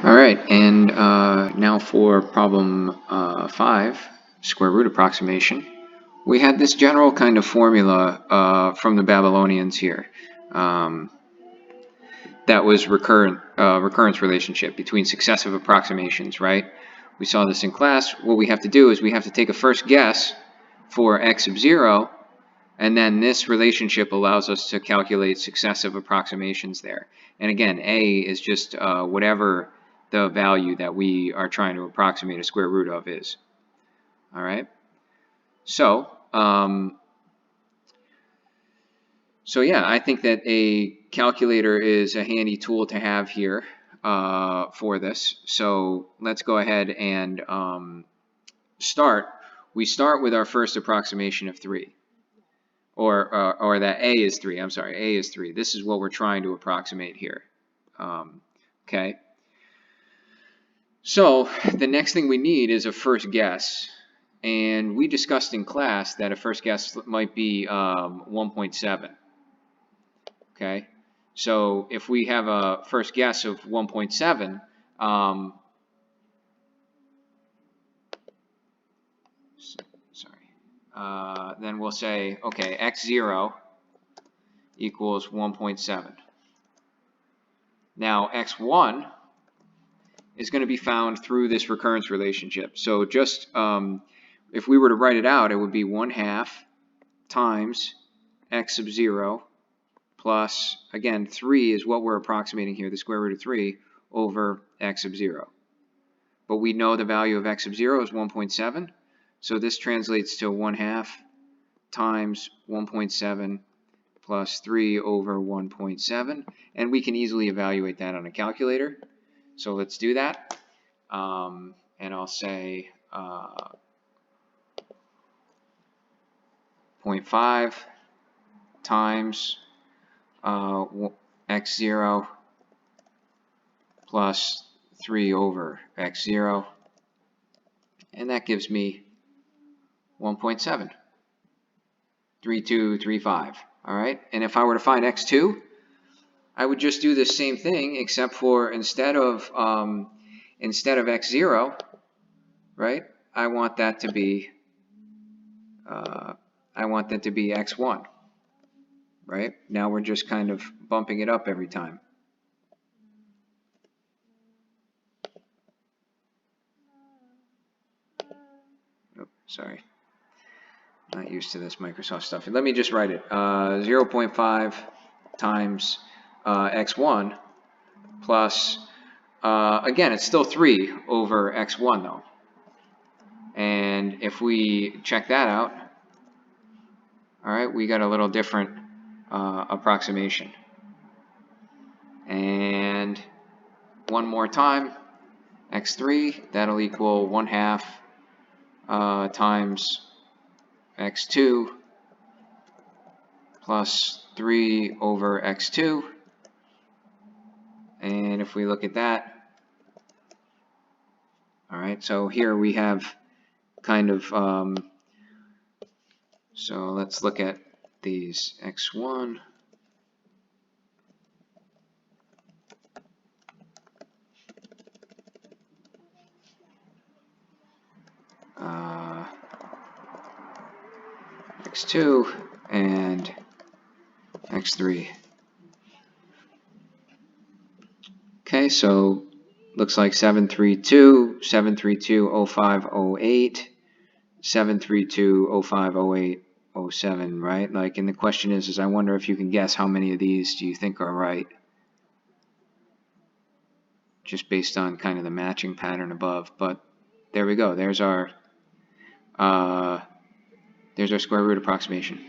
All right, and now for problem 5, square root approximation. We had this general kind of formula from the Babylonians here. That was recurrence relationship between successive approximations, right? We saw this in class. What we have to do is we have to take a first guess for x sub 0, and then this relationship allows us to calculate successive approximations there. And again, a is just whatever the value that we are trying to approximate a square root of is. All right. So yeah, I think that a calculator is a handy tool to have here for this. So let's go ahead and start. We start with our first approximation of 3. Or that a is 3. I'm sorry, a is 3. This is what we're trying to approximate here. Okay. So the next thing we need is a first guess. And we discussed in class that a first guess might be 1.7. Okay. So if we have a first guess of 1.7, then we'll say, okay, x0 equals 1.7. Now, x1 is going to be found through this recurrence relationship. So just if we were to write it out, it would be 1/2 times x sub 0 plus, again, 3 is what we're approximating here, the square root of 3, over x sub 0. But we know the value of x sub 0 is 1.7, so this translates to 1/2 times 1.7 plus 3 over 1.7, and we can easily evaluate that on a calculator. So let's do that, and I'll say 0.5 times x0 plus 3 over x0, and that gives me 1.7, 3235. All right, and if I were to find x2, I would just do the same thing, except for instead of x0, right? I want that to be x1, right? Now we're just kind of bumping it up every time. Oh, sorry, not used to this Microsoft stuff. Let me just write it. 0.5 times x1 plus, again, it's still 3 over x1 though. And if we check that out, all right, we got a little different approximation. And one more time, x3, that'll equal 1/2 times x2 plus 3 over x2. And if we look at that, all right, so here we have kind of, so let's look at these x1, x2, and x3. Okay, so looks like 732, 732, 05, 08, 732, 05, 08, 07, right? Like, and the question is I wonder if you can guess how many of these do you think are right? Just based on kind of the matching pattern above. But there we go. There's our square root approximation.